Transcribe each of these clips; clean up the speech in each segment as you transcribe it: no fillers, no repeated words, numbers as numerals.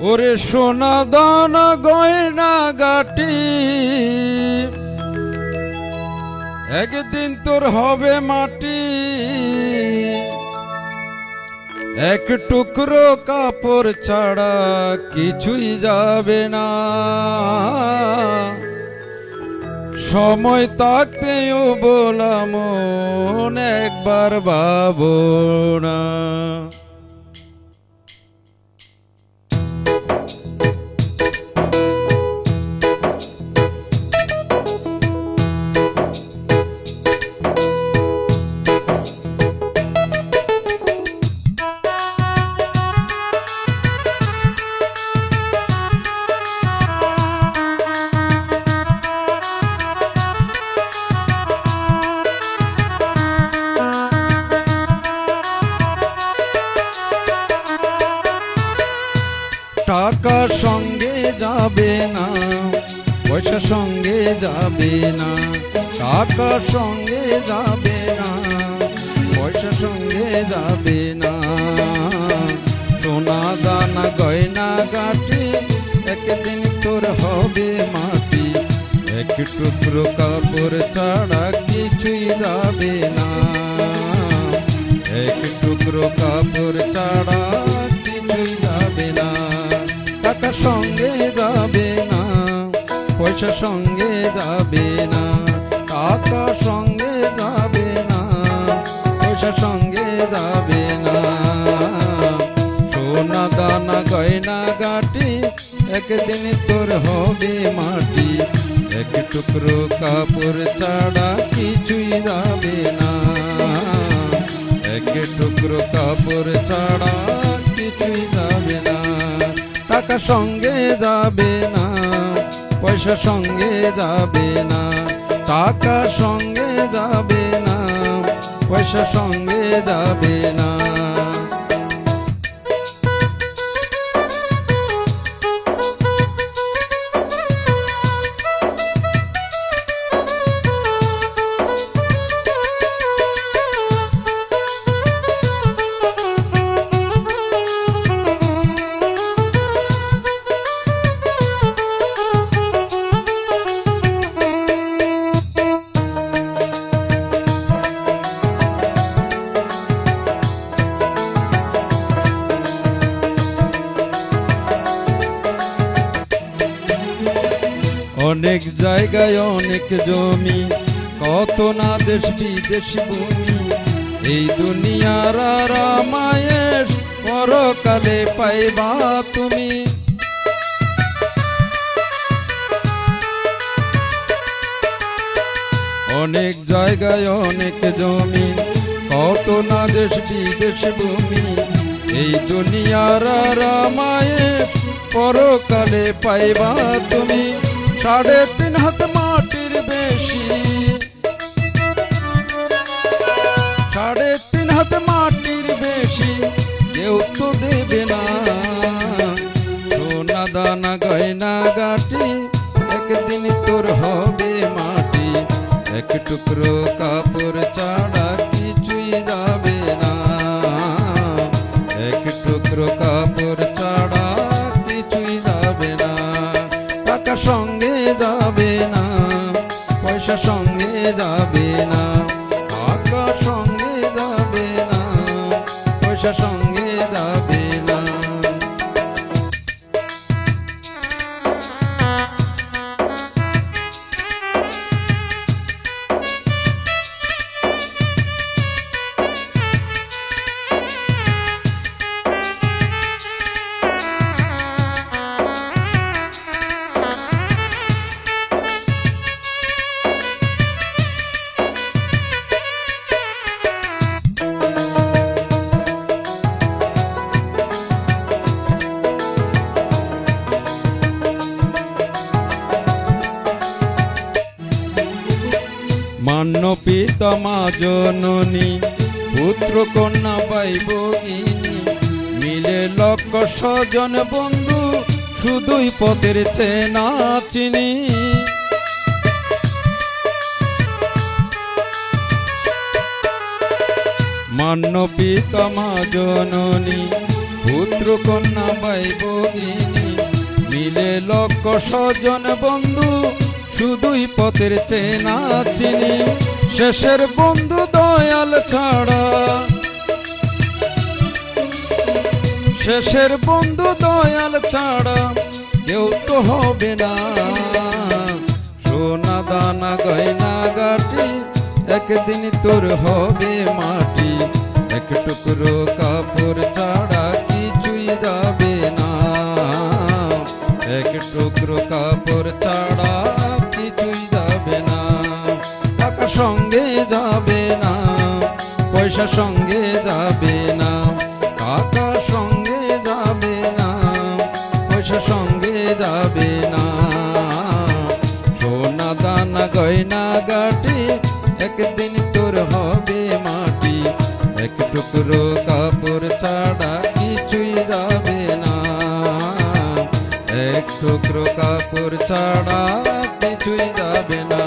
ওরে সোনা দানা গয়না গাটি একদিন তোর হবে মাটি। এক টুকরো কাপড় ছাড়া কিছুই যাবে না। সময় থাকতেও বললাম একবার ভাবো না। টাকা সঙ্গে যাবে না, পয়সা সঙ্গে যাবে না। টাকা সঙ্গে যাবে না, পয়সা সঙ্গে যাবে না। সোনা দানা গয়না গাটি একদিন তোর হবে মাটি। এক টুকরো কাপড় ছাড়া কিছুই যাবে না। এক টুকরো কাপড় ছাড়া কিছুই যাবে না। টাকা সঙ্গে যাবে না, পয়সা সঙ্গে যাবে না। টাকা সঙ্গে যাবে না, পয়সা সঙ্গে যাবে না। সোনা দানা গয়না গাটি একদিন তোর হবে মাটি। এক টুকরো কাপড় ছাড়া কিছুই যাবে না। এক টুকরো কাপড় ছাড়া কিছুই যাবে না। টাকা সঙ্গে যাবে না, পয়সা সঙ্গে যাবে না। টাকা সঙ্গে যাবে না, পয়সা সঙ্গে যাবে না। অনেক জায়গায় অনেক জমি, কত না দেশ বিদেশ ভূমি। এই দুনিয়ার আরামায়েশ পরকালে পাইবা তুমি। অনেক জায়গায় অনেক জমি, কত না দেশ বিদেশ ভূমি। এই দুনিয়ার আরামায়েশ পরকালে পাইবা তুমি। 3.5 হাত মাটির বেশি, 3.5 হাত মাটির বেশি কেউ তো দেবে না। সোনা দানা গয়না গাটি একদিন তোর হবে মাটি। এক টুকরো কাপড় ছাড়া কিছুই যাবে না। এক টুকরো কাপড় ছাড়া কিছুই যাবে না। টাকা সঙ্গে যাবে না, পয়সা সঙ্গে যাবে না। টাকা সঙ্গে যাবে না, পয়সা সঙ্গে যাবে না। মান্য পিতা মা জননী, পুত্র কন্যা ভাই ভগিনী, মিলে লক্ষ স্বজন বন্ধু, শুধুই পথের চেনা চিনি। মান্য পিতা মা জননী, পুত্র কন্যা ভাই ভগিনী, মিলে লক্ষ স্বজন বন্ধু শুধুই পথের চেনা চিনি শেষের বন্ধু দয়াল ছাড়া শেষের বন্ধু দয়াল ছাড়া কেউ তো হবে না সোনা দানা গয়না গাটি একদিন তোর হবে মাটি এক টুকরো কাপড় ছাড়া কিছুই যাবে না এক টুকরো কাপড় ছাড়া কিছুই যাবে না টাকা সঙ্গে যাবে না পয়সা সঙ্গে যাবে না টাকা সঙ্গে যাবে না পয়সা সঙ্গে যাবে না সোনা দানা গয়না গাটি একদিন তোর হবে মাটি এক টুকরো কাপড় ছাড়া কিছুই যাবে না এক টুকরো কাপড় ছাড়া কিছুই যাবে না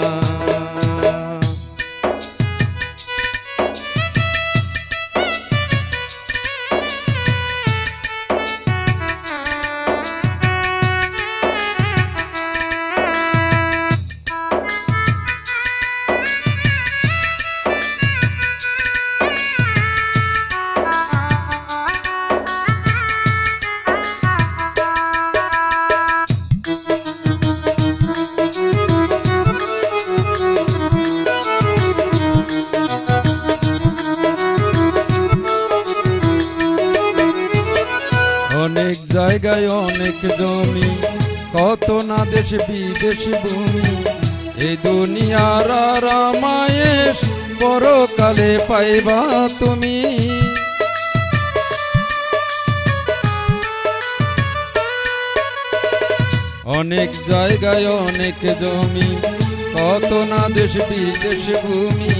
অনেক জায়গায় অনেক জমি কত না দেশ বিদেশ ভূমি এই দুনিয়ার আরামায়েশ পরকালে পাইবা তুমি অনেক জায়গায় অনেক জমি কত না দেশ বিদেশ ভূমি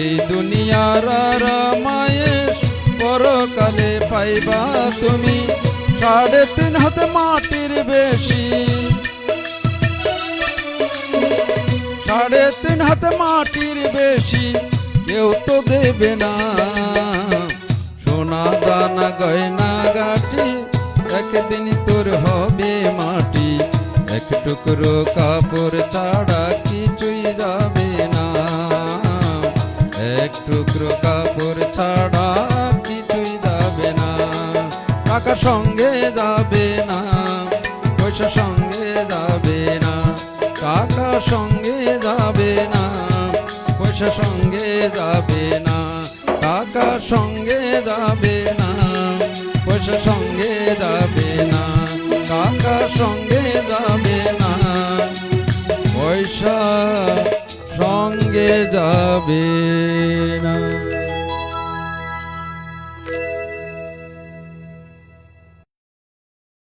এই দুনিয়ার আরামায়েশ পরকালে পাইবা তুমি 3.5 হাত মাটির বেশি 3.5 হাত মাটির বেশি কেউ তো দেবে না সোনা দানা গয়না গাটি একদিন তোর হবে মাটি এক টুকরো কাপড় ছাড়া কিছুই যাবে না এক টুকরো কাপড় ছাড়া কিছুই যাবে না টাকা সঙ্গে যাবে না পয়সা সঙ্গে যাবে না টাকা সঙ্গে যাবে না পয়সা সঙ্গে যাবে না টাকা সঙ্গে যাবে না পয়সা সঙ্গে যাবে না টাকা সঙ্গে যাবে না পয়সা সঙ্গে যাবে না।